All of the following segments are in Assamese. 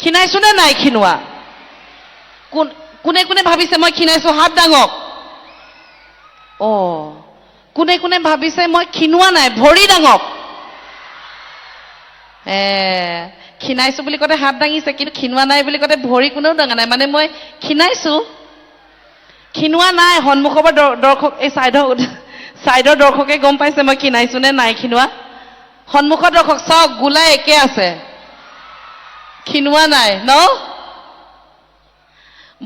ক্ষীণাইছো নে নাই ক্ষীণোৱা? কোনে কোনে ভাবিছে মই ক্ষীণাইছো? হাত দাঙক। কোনে কোনে ভাবিছে মই ক্ষীণোৱা নাই? ভৰি দাঙক। ক্ষীণাইছো বুলি কওঁতে হাত দাঙিছে, কিন্তু ক্ষীণোৱা নাই বুলি কওঁতে ভৰি কোনেও দাঙা নাই। মানে মই ক্ষীণাইছো, ক্ষীণোৱা নাই। সন্মুখৰ পৰা দৰ্শক, এই চাইডৰ দৰ্শকে গম পাইছে মই ক্ষীণাইছো নে নাই ক্ষীণোৱা। সন্মুখৰ দৰ্শক চাওক, গোলাই একে আছে, ক্ষীণোৱা নাই ন?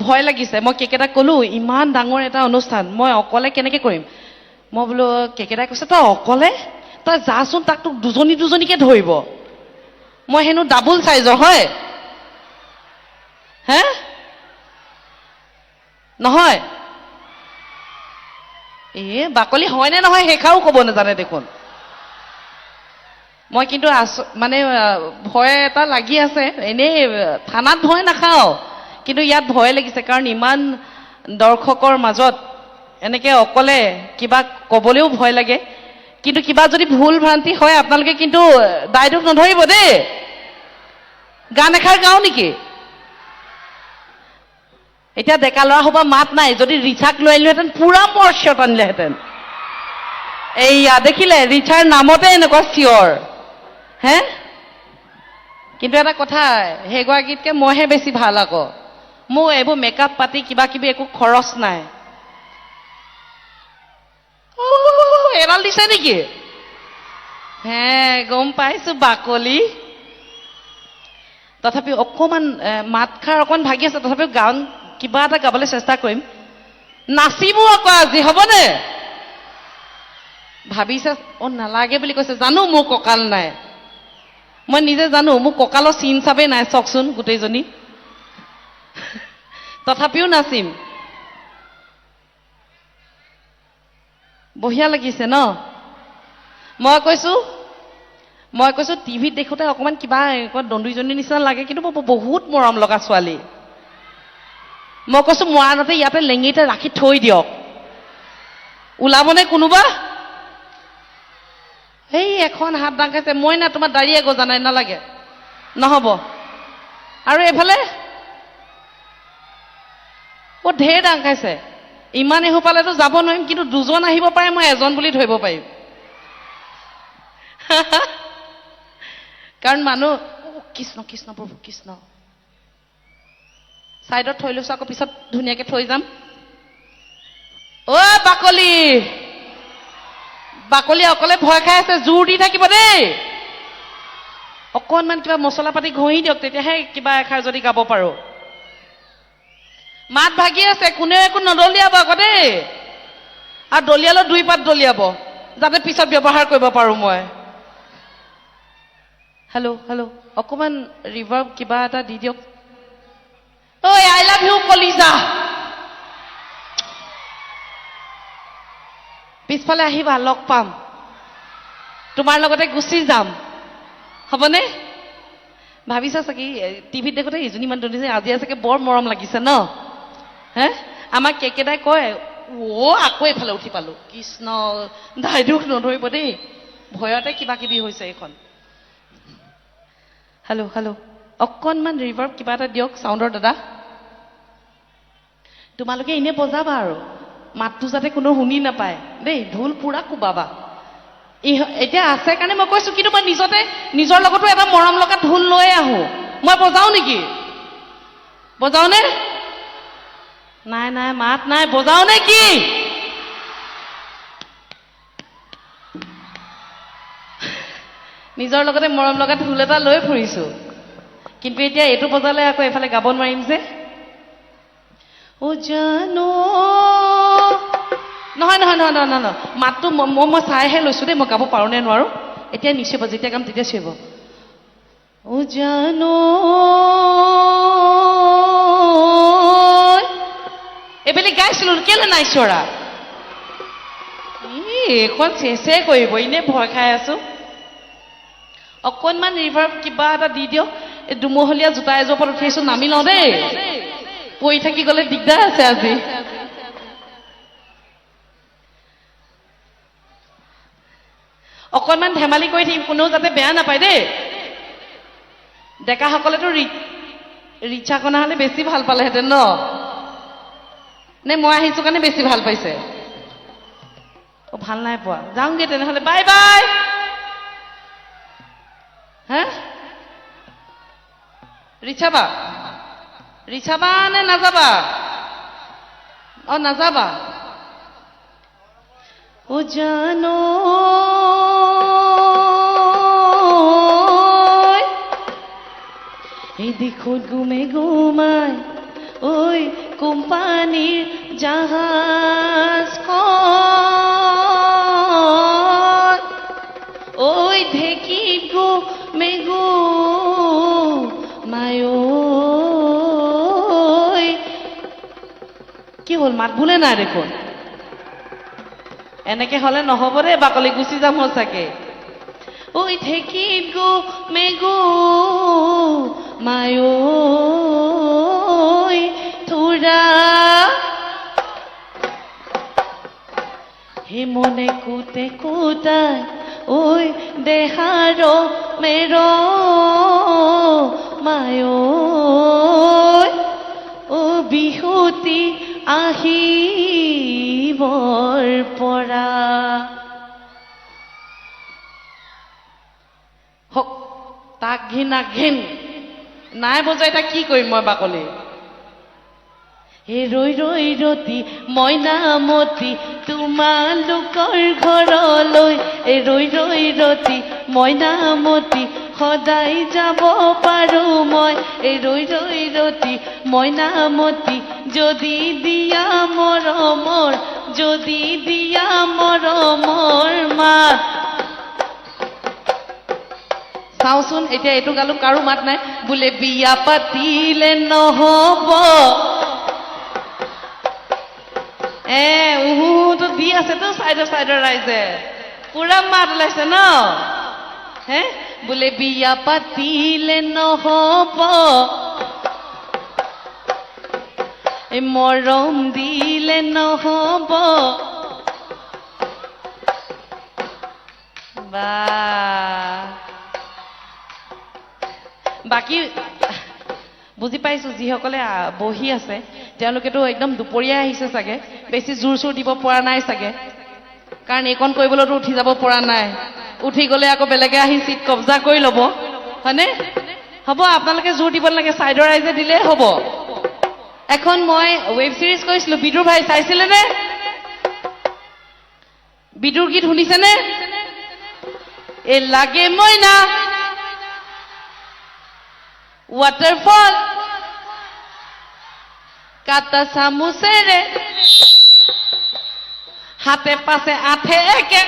ভয় লাগিছে। মই কেকেটা ক'লো, ইমান ডাঙৰ এটা অনুষ্ঠান মই অকলে কেনেকে কৰিম? মই বোলো, কেকেটাই কৈছে তই অকলে? তই যাচোন, তাক তোক দুজনীকে ধৰিব। মই হেনো ডাবুল চাইজৰ হয়। হে নহয়? বাকলি হয় নে নহয় সেইষাও ক'ব নাজানে দেখোন। মই কিন্তু মানে ভয় এটা লাগি আছে। এনেই থানাত ভয় নাখাওঁ, কিন্তু ইয়াত ভয় লাগিছে, কাৰণ ইমান দৰ্শকৰ মাজত এনেকে অকলে কিবা ক'বলৈও ভয় লাগে। কিন্তু কিবা যদি ভুল ভ্ৰান্তি হয় আপোনালোকে কিন্তু দায় দোষ নধৰিব দেই। গান এষাৰ গাওঁ নেকি? এতিয়া ডেকা ল'ৰা সোপা মাত নাই। যদি ৰিচাক লৈ আহিলোহেঁতেন পুৰা মৰ্চিয়ত আনিলেহেঁতেন। এইয়া দেখিলে, ৰিচাৰ নামতে এনেকুৱা চিঞৰ। কিন্তু এটা কথা, সেইগৰাকীতকে মইহে বেছি ভাল আকৌ। মোৰ এইবোৰ মেকআপ পাতি কিবা কিবি একো খৰচ নাই। এডাল দিছে নেকি? গম পাইছো বাকলি। তথাপিও অকমান মাতষাৰ অকমান ভাগি আছে, তথাপিও গান কিবা এটা গাবলৈ চেষ্টা কৰিম। নাচিবো আকৌ আজি, হ'বনে? ভাবিছে নালাগে বুলি কৈছে। জানো মোৰ কঁকাল নাই, মই নিজে জানো মোৰ কঁকালৰ চিন চাবেই নাই, চাওকচোন গোটেইজনী। তথাপিও নাচিম। বঢ়িয়া লাগিছে ন? মই কৈছো টিভিত দেখোতে অকমান কিবা দন্দুইজনীৰ নিচিনা লাগে, কিন্তু বহুত মৰম লগা ছোৱালী। মই কৈছো মৰাণতে ইয়াতে লেঙিতে ৰাখি থৈ দিয়ক, ওলাবনে কোনোবা? সেই এখন হাত দাঙাইছে। মই না তোমাৰ দাড়িয়ে গজা নাই, নালাগে, নহব। আৰু এইফালে ঢেৰ দাং খাইছে। ইমান এসোপালেতো যাব নোৱাৰিম, কিন্তু দুজন আহিব পাৰে, মই এজন বুলি ধৰিব পাৰিম। কাৰণ মানুহ কৃষ্ণ কৃষ্ণ প্ৰভু কৃষ্ণ। চাইডত থৈ লৈছো, আকৌ পিছত ধুনীয়াকে থৈ যাম। বাকলি, বাকলি অকলে ভয় খাই আছে। জোৰ দি থাকিব দেই। অকনমান কিবা মছলা পাতি ঘঁহি দিয়ক, তেতিয়াহে কিবা এষাৰ যদি গাব পাৰো। মাত ভাগি আছে, কোনেও একো নদলিয়াব আকৌ দেই। আৰু দলিয়ালেও 2 পাত দলিয়াব, যাতে পিছত ব্যৱহাৰ কৰিব পাৰো মই। হেল্ল', অকমান ৰিভাৰ্ব কিবা এটা দি দিয়ক। আই লাভ ইউ কলিজা। পিছফালে আহিবা, লগ পাম, তোমাৰ লগতে গুচি যাম, হ'বনে? ভাবিছা চাগে টিভিত দেখোতে ইজনী ইমান ধুনীয়া, আজি চাগে বৰ মৰম লাগিছে ন? আমাক কেকেটাই কয়, আকৌ এইফালে উঠি পালো। কৃষ্ণ, দায় দোষ নধৰিব দেই, ভয়তে কিবা কিবি হৈছে এইখন। হেল্ল', অকনমান ৰিভাৰ্ব কিবা এটা দিয়ক চাউণ্ডৰ দাদা। তোমালোকে এনে বজাবা আৰু মাতটো যাতে কোনো শুনি নাপায় দেই। ঢোল পুৰা কোবাবা। এতিয়া আছে কাৰণে মই কৈছো, কিন্তু মই নিজৰ লগতো এটা মৰম লগা ঢোল লৈ আহো। মই বজাও নেকি? বজাও নে? নাই, মাত নাই, বজাও নে কি? নিজৰ লগতে মৰম লগা ঢোল এটা লৈ ফুৰিছো, কিন্তু এতিয়া এইটো বজালে আকৌ এইফালে গাব নোৱাৰিম যে। জানো, নহয়, মাতটো মই চাইহে লৈছো দেই, মই গাব পাৰো নে নোৱাৰো। এতিয়া নিচিব, যেতিয়া গাম তেতিয়া চিব। জানো, এইবেলি গাইছিলো, কেলে নাই চৰা? এইখন চেচে কৰিব, এনে ভয় খাই আছো। অকনমান ৰিভাৰ্ব কিবা এটা দি দিয়ক। এই দুমহলীয়া জোতা এযোৰ ওপৰত উঠি আহিছো, নামি লওঁ দেই, পৰি থাকি গলে দিগদাৰ আছে আজি। অকনমান ধেমালি কৰি থাকিম, কোনেও যাতে বেয়া নাপায় দেই। ডেকাসকলেতো ৰিচা কণা হ'লে বেছি ভাল পালেহেঁতেন ন নে মই আহিছো কাৰণে বেছি ভাল পাইছে ভাল নাই পোৱা যাওঁগে তেনেহ'লে বাই বাই হা ৰিচাবা নে নাযাবা নাযাবা ও জানো এই দিশত গুমে গুমাই ঐ কোম্পানীৰ জাহাজখন ঐ ঢেঁকীত গুমে গুমাই কি হ'ল মাত বোলে নাই দেখোন এনেকে হ'লে নহ'ব দেই বাকলি গুচি যাম সঁচাকে ঐ ঢেঁকীত গুমে গুমাই থোৰা হে মনে কোতে কোটাই ঐ দেহাৰ মেৰ মায় বিহুতি আহিবৰ পৰা হক তাক ঘিন নাই বজাই তাক কি কৰিম মই বাকলি হে ৰৈ ৰৈ ৰতি মইনামতি তোমালোকৰ ঘৰলৈ ৰৈ ৰৈ ৰতি মইনামতি সদায় যাব পাৰো মই ৰৈ ৰৈ ৰতি মইনামতি যদি দিয়া মৰমৰ মাত চাওচোন এতিয়া এইটো গালো কাৰো মাত নাই বোলে বিয়া পাতিলে নহ'ব তো দি আছে তো চাইডৰ ৰাইজে পুৰা মাত ওলাইছে ন হে বোলে বিয়া পাতিলে নহ'ব মৰম দিলে নহ'ব বা বাকী বুজি পাইছো যিসকলে বহি আছে তেওঁলোকেতো একদম দুপৰীয়া আহিছে চাগে বেছি জোৰ চোৰ দিব পৰা নাই চাগে কাৰণ এইকণ কৰিবলৈতো উঠি যাব পৰা নাই উঠি গ'লে আকৌ বেলেগে আহি চিট কব্জা কৰি ল'ব হয়নে হ'ব আপোনালোকে জোৰ দিব নালাগে চাইডৰ ৰাইজে দিলেই হ'ব এখন মই ৱেব ছিৰিজ কৰিছিলো বিদুৰ ভাই চাইছিলেনে বিদুৰ গীত শুনিছেনে এই লাগে মইনা ৱাটাৰফল কাটা চামুচেৰে হাতে পাছে আঠে একে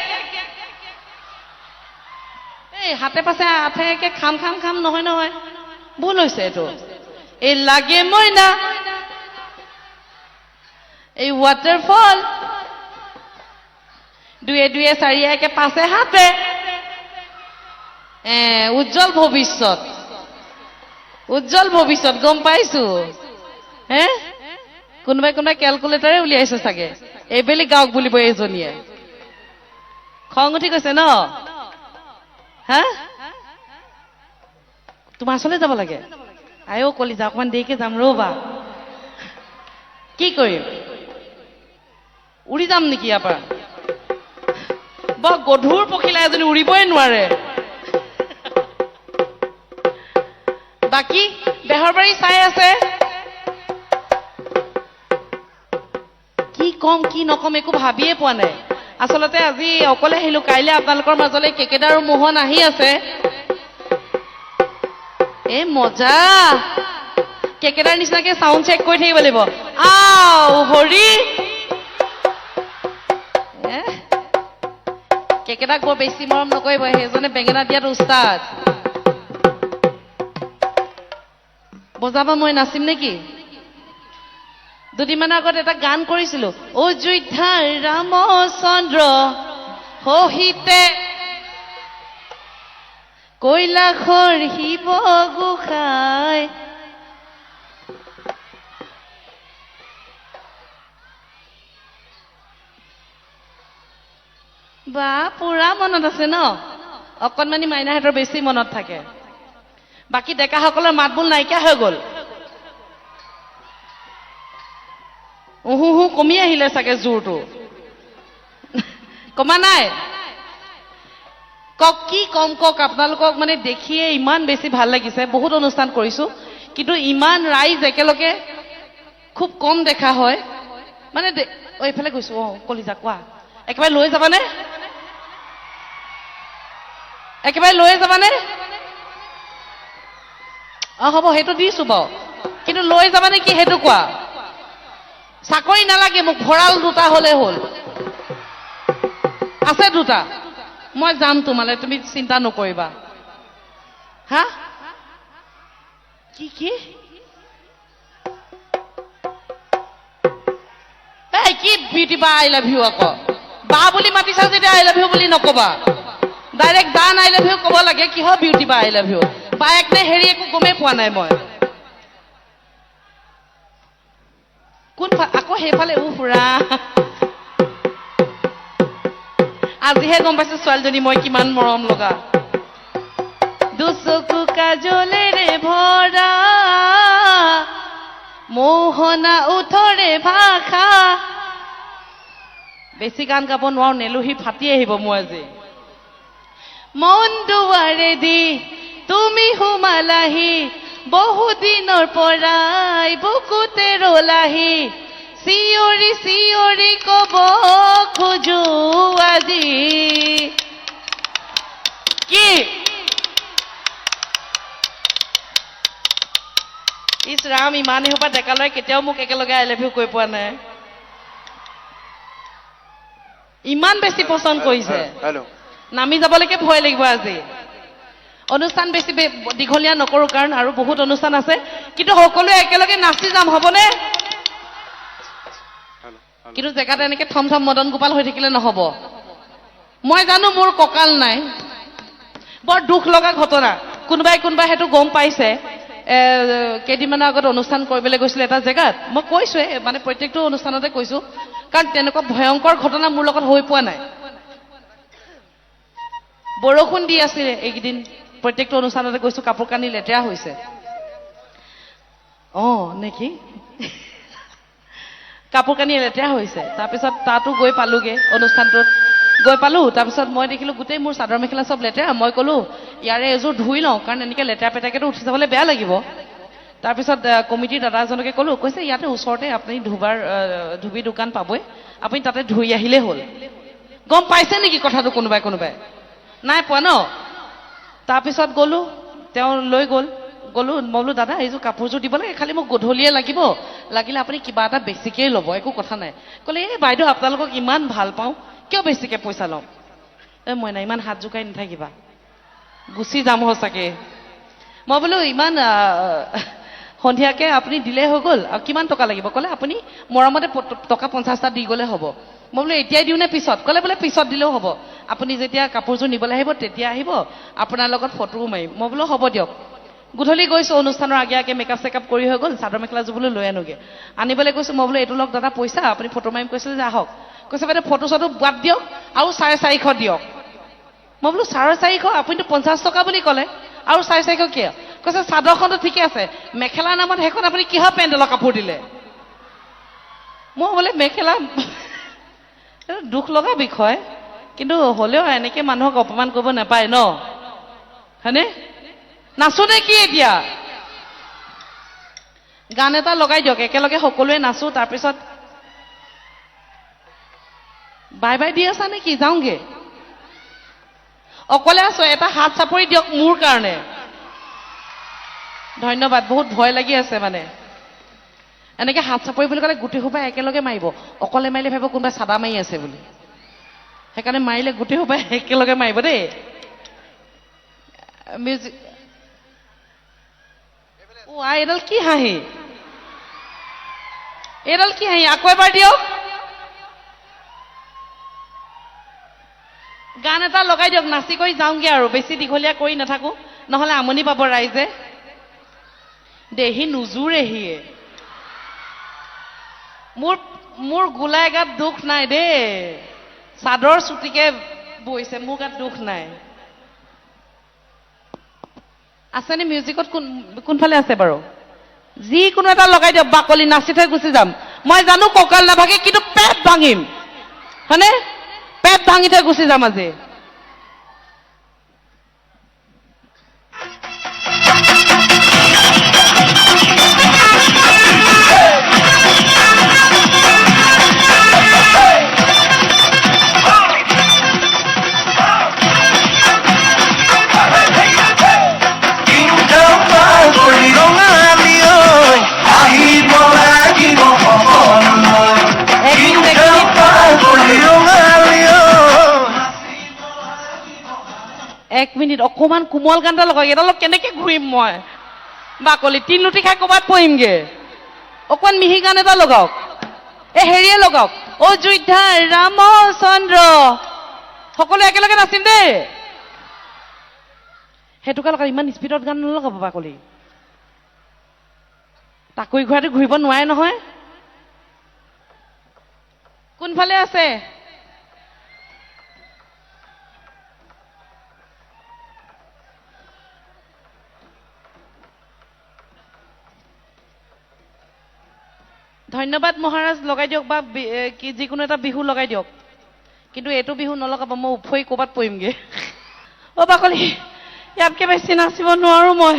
এই হাতে পাছে আঠে একে খাম নহয় ভুল হৈছে এইটো এই লাগে মইনা এই ৱাটাৰফল দুয়ে দুয়ে চাৰিয়ে একে পাছে হাতে উজ্জ্বল ভৱিষ্যত গম পাইছো হে কোনোবাই কেলকুলেটাৰে উলিয়াইছে চাগে এইবেলি গাওক বুলিব এইজনীয়ে খং উঠি গৈছে ন হা তোমাৰ ওচৰলৈ যাব লাগে আয়ো কলিজা অকমান দেৰিকে যাম ৰ'বা কি কৰিম উৰি যাম নেকি ইয়াৰ পৰা বৰ গধুৰ পখিলা এজনী উৰিবই নোৱাৰে বাকী বেহৰবাৰী চাই আছে কি কম কি নকম একো ভাবিয়ে পোৱা নাই আচলতে আজি অকলে আহিলো কাইলে আপোনালোকৰ মাজলৈ কেকেদা আৰু মোহন আহি আছে মজা কেকেদাৰ নিচিনাকে সাউণ্ড চেক কৰি থাকিব লাগিব আও হৰি কেকেদাক বৰ বেছি মৰম নকৰিব সেইজনে বেঙেনা দিয়াত উস্তাদ বজাবা মই নাচিম নেকি দুদিনমানৰ আগত এটা গান কৰিছিলো অযোধ্যাৰ ৰামচন্দ্ৰ সহিতে কৈলাশৰ শিৱ গোসাঁই বা পুৰা মনত আছে ন অকণমানি মাইনাহঁতৰ বেছি মনত থাকে বাকী ডেকাসকলৰ মাতবোল নাইকিয়া হৈ গ'ল কমি আহিলে চাগে জোৰটো কমা নাই কক কি কম কক আপোনালোকক মানে দেখিয়ে ইমান বেছি ভাল লাগিছে বহুত অনুষ্ঠান কৰিছো কিন্তু ইমান ৰাইজ একেলগে খুব কম দেখা হয় মানে এইফালে গৈছো কলিজা কোৱা একেবাৰে লৈ যাবানে হ'ব সেইটো দিছো বাৰু কিন্তু লৈ যাবানে কি সেইটো কোৱা চাকৰি নালাগে মোক ভঁৰাল দুটা হলে হ'ল আছে দুটা মই যাম তোমালে তুমি চিন্তা নকৰিবা হা কি কি বিউটি বা আই লাভ ইউ আকৌ বা বুলি মাতিছা যেতিয়া আই লাভ ইউ বুলি নকবা ডাইৰেক্ট দান আই লাভ ইউ ক'ব লাগে কিহৰ বিউটি বা আই লাভ ইউ বায়েক নে হেৰি একো গমেই পোৱা নাই মই কোন আকৌ সেইফালে ফুৰা আজিহে গম পাইছো ছোৱালীজনী মই কিমান মৰম লগা দুচকু কাজলেৰে ভৰা মোহনা উঠৰে ভাষা বেছি গান গাব নোৱাৰো নেলুহি ফাটি আহিব মোৰ আজি মন দুৱাৰেদি তুমি সোমালাহি বহুদিনৰ পৰাই বুকুতে ৰলাহি চিঞৰি চিঞৰি কব খোজো আজি কি ইছ ৰাম ইমান এসোপা ডেকালৈ কেতিয়াও মোক একেলগে আই লাভ ইউ কৈ পোৱা নাই ইমান বেছি পচন্দ কৰিছে নামি যাবলৈকে ভয় লাগিব আজি অনুষ্ঠান বেছি দীঘলীয়া নকৰো কাৰণ আৰু বহুত অনুষ্ঠান আছে কিন্তু সকলোৱে একেলগে নাচি যাম হ'বনে কিন্তু জেগাতে এনেকে থম থম মদন গোপাল হৈ থাকিলে নহব মই জানো মোৰ কঁকাল নাই বৰ দুখ লগা ঘটনা কোনোবাই সেইটো গম পাইছে কেইদিনমানৰ আগত অনুষ্ঠান কৰিবলৈ গৈছিলে এটা জেগাত মই কৈছোৱে মানে প্ৰত্যেকটো অনুষ্ঠানতে কৈছো কাৰণ তেনেকুৱা ভয়ংকৰ ঘটনা মোৰ লগত হৈ পোৱা নাই বৰষুণ দি আছিলে এইকেইদিন প্ৰত্যেকটো অনুষ্ঠানতে গৈছো কাপোৰ কানি লেতেৰা হৈছে নেকি কাপোৰ কানি লেতেৰা হৈছে তাৰপিছত তাতো গৈ পালোগে অনুষ্ঠানটোত গৈ পালো তাৰপিছত মই দেখিলো গোটেই মোৰ চাদৰ মেখেলা চব লেতেৰা মই ক'লো ইয়াৰে এযোৰ ধুই লওঁ কাৰণ এনেকে লেতেৰা পেটাকেতো উঠি যাবলৈ বেয়া লাগিব তাৰপিছত কমিটিৰ দাদাজনকে ক'লো কৈছে ইয়াতে ওচৰতে আপুনি ধুবি দোকান পাবই আপুনি তাতে ধুই আহিলে হ'ল গম পাইছে নেকি কথাটো কোনোবাই নাই পোৱা ন তাৰপিছত গ'লো তেওঁ লৈ গ'লো মই বোলো দাদা এইযোৰ কাপোৰযোৰ দিব লাগে খালি মোক গধূলিয়ে লাগিলে আপুনি কিবা এটা বেছিকেই ল'ব একো কথা নাই ক'লে এই বাইদেউ আপোনালোকক ইমান ভাল পাওঁ কিয় বেছিকে পইচা ল'ম মই নাই ইমান হাত জোকাই নাথাকিবা গুচি যাম সঁচাকে মই বোলো ইমান সন্ধিয়াকে আপুনি দিলে হৈ গ'ল আৰু কিমান টকা লাগিব ক'লে আপুনি মৰমতে টকা 50টা দি গ'লে হ'ব মই বোলো এতিয়াই দিওঁ নে পিছত ক'লে বোলে পিছত দিলেও হ'ব আপুনি যেতিয়া কাপোৰযোৰ নিবলৈ আহিব তেতিয়া আহিব আপোনাৰ লগত ফটোও মাৰিম মই বোলো হ'ব দিয়ক গধূলি গৈছো অনুষ্ঠানৰ আগে মেকআপ চেকআপ কৰি হৈ গ'ল চাদৰ মেখেলাযোৰ বোলো লৈ আনোগে আনিবলৈ গৈছো মই বোলো এইটো লওক দাদা পইচা আপুনি ফটো মাৰিম কৈছিলে যে আহক কৈছে বাইদেউ ফটো চটো বাদ দিয়ক আৰু 450 দিয়ক মই বোলো 450 আপুনিতো 50 টকা বুলি ক'লে আৰু 450 কিয় কৈছে চাদৰখনটো ঠিকে আছে মেখেলাৰ নামত সেইখন আপুনি কিহৰ পেণ্ডেলৰ কাপোৰ দিলে মই বোলে মেখেলা দুখ লগা বিষয় কিন্তু হ'লেও এনেকে মানুহক অপমান কৰিব নাপায় ন হয়নে নাচো নে কি এতিয়া গান এটা লগাই দিয়ক একেলগে সকলোৱে নাচো তাৰপিছত বাই বাই দি আছা নেকি যাওঁগে অকলে আছো এটা হাত চাপৰি দিয়ক মোৰ কাৰণে ধন্যবাদ বহুত ভয় লাগি আছে মানে এনেকে হাত চাপৰি বুলি ক'লে গুটি সোপাই একেলগে মাৰিব অকলে মাৰিলে ভাবিব কোনোবাই চাদা মাৰি আছে বুলি সেইকাৰণে মাৰিলে গুটি সোপাই একেলগে মাৰিব দেই মিউজিক এডাল কি হাঁহি আকৌ এবাৰ দিয়ক গান এটা লগাই দিয়ক নাচি কৰি যাওঁগে আৰু বেছি দীঘলীয়া কৰি নাথাকো নহলে আমনি পাব ৰাইজে দেহি নুজুৰেহিয়ে মোৰ গোলাই গাত দুখ নাই দেই চাদৰ চুটিকে বৈছে মোৰ গাত দুখ নাই আছেনে মিউজিকত কোনফালে আছে বাৰু যিকোনো এটা লগাই দিয়ক বাকলি নাচি থৈ গুচি যাম মই জানো কঁকাল নাভাঙে, কিন্তু পেট ভাঙিম, হয়নে? পেট ভাঙি থৈ গুচি যাম আজি। এক মিনিট অকমান কোমল গান এটা লগাই, এডালত কেনেকে ঘূৰিম মই বাকলি, তিন লুটি খাই ক'ৰবাত পৰিমগে। অকমান মিহি গান এটা লগাওক, এই হেৰিয়ে লগাওক, অযোধ্যাৰ ৰামচন্দ্ৰ, সকলো একেলগে নাচিম দেই। সেইটোকে লগাওক, ইমান স্পীডত গান নলগাব বাকলি, টাকুৰি ঘূৰাটো ঘূৰিব নোৱাৰে নহয়। কোনফালে আছে? ধন্যবাদ মহাৰাজ, লগাই দিয়ক, বা কি যিকোনো এটা বিহু লগাই দিয়ক, কিন্তু এইটো বিহু নলগাব, মই উফৰি ক'ৰবাত পৰিমগে। অ' বাকলি, ইয়াতকে বেছি নাচিব নোৱাৰো মই।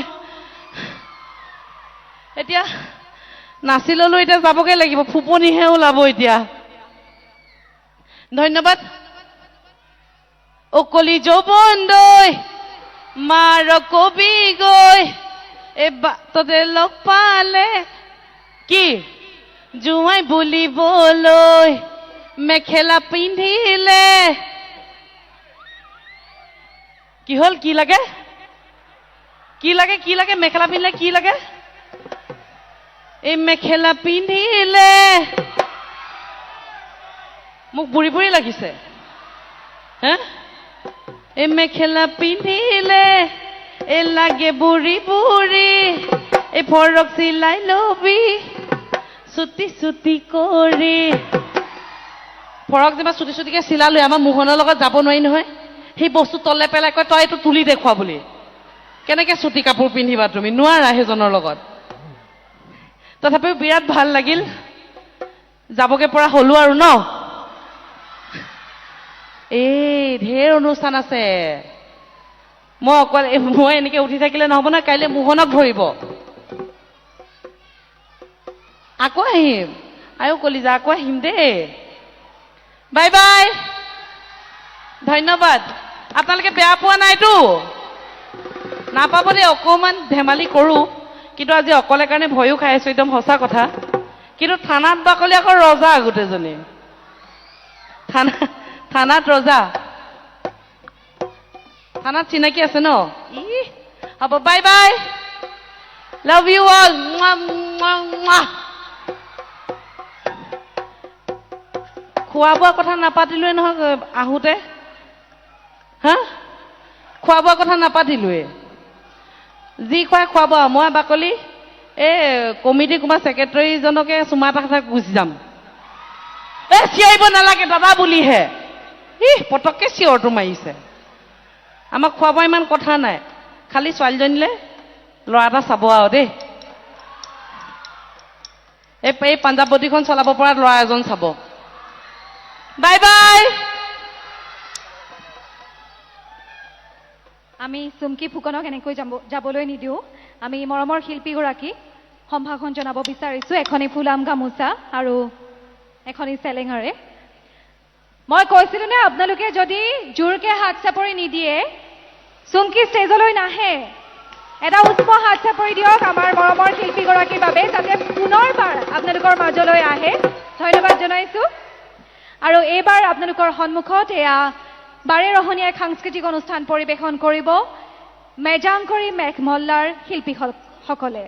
এতিয়া নাচি ললো, এতিয়া যাবগে লাগিব, ফুপনিহে ওলাব এতিয়া। ধন্যবাদ। অকলি যৌৱন দৈ মাৰ কবি গৈ, এই বাটতে লগ পালে কি জোঁৱাই বুলিবলৈ মেখেলা পিন্ধিলে। কি হ'ল? কি লাগে? কি লাগে? কি লাগে? মেখেলা পিন্ধিলে কি লাগে? এই মেখেলা পিন্ধিলে মোক বুঢ়ী বুঢ়ী লাগিছে। হা? এই মেখেলা পিন্ধিলে এই লাগে বুঢ়ী বুঢ়ী, এই ফৰক চিলাই লবি চুটি চুটি কৰি। ফৰক যেনিবা চুটি চুটিকে চিলালো, আমাৰ মোহনৰ লগত যাব নোৱাৰি নহয়। সেই বস্তু তলে পেলাই কয় তই এইটো তুলি দেখুৱা বুলি। কেনেকে চুটি কাপোৰ পিন্ধিবা তুমি? নোৱাৰা সেইজনৰ লগত। তথাপিও বিৰাট ভাল লাগিল, যাবগে পৰা হলো আৰু ন। এই ঢেৰ অনুষ্ঠান আছে, মই এনেকে উঠি থাকিলে নহব না। কাইলৈ মোহনক ধৰিব, আকৌ আহিম। আয়ো কলিজা, আকৌ আহিম দেই। বাই বাই, ধন্যবাদ। আপোনালোকে বেয়া পোৱা নাইতো? নাপাব দেই, অকমান ধেমালি কৰো, কিন্তু আজি অকলে কাৰণে ভয়ো খাই আছো, একদম সঁচা কথা। কিন্তু থানাত বাকলি আকৌ ৰজা গোটেইজনী, থানাত ৰজা। থানাত চিনাকি আছে ন? হ'ব, bye bye, love you all. খোৱা বোৱা কথা নাপাতিলোৱে নহয় আহোঁতে। হা? খোৱা বোৱা কথা নাপাতিলোৱে, যি খুৱাই খুৱাব। মই বাকলি এই কমিটি কোনোবা ছেক্ৰেটাৰীজনকে চুমা এটা গুচি যাম। চিঞৰিব নালাগে দাদা বুলিহে, পটককে চিঞৰটো মাৰিছে। আমাক খোৱা বোৱা ইমান কথা নাই, খালি ছোৱালীজনীলে ল'ৰা এটা চাব আৰু দেই। এই পাঞ্জাৱতীখন চলাব পৰা ল'ৰা এজন চাব। Bye bye. আমি চুমকি ফুকনক এনেকৈ যাবলৈ নিদিওঁ। আমি মৰমৰ শিল্পীগৰাকীক সম্ভাষণ জনাব বিচাৰিছোঁ এখনি ফুলাম গামোচা আৰু এখনি চেলেঙাৰে। মই কৈছিলোঁ নে, আপোনালোকে যদি জোৰকে হাত চাপৰি নিদিয়ে চুমকি ষ্টেজলৈ নাহে। এটা উচ্চ হাত চাপৰি দিয়ক আমাৰ মৰমৰ শিল্পীগৰাকীৰ বাবে, যাতে পুনৰবাৰ আপোনালোকৰ মাজলৈ আহে। ধন্যবাদ জনাইছোঁ। আৰু এইবাৰ আপোনালোকৰ সন্মুখত এয়া বাৰেৰহণীয়া সাংস্কৃতিক অনুষ্ঠান পৰিৱেশন কৰিব মেজাংকৰী মেঘমল্লাৰ শিল্পীসকলে।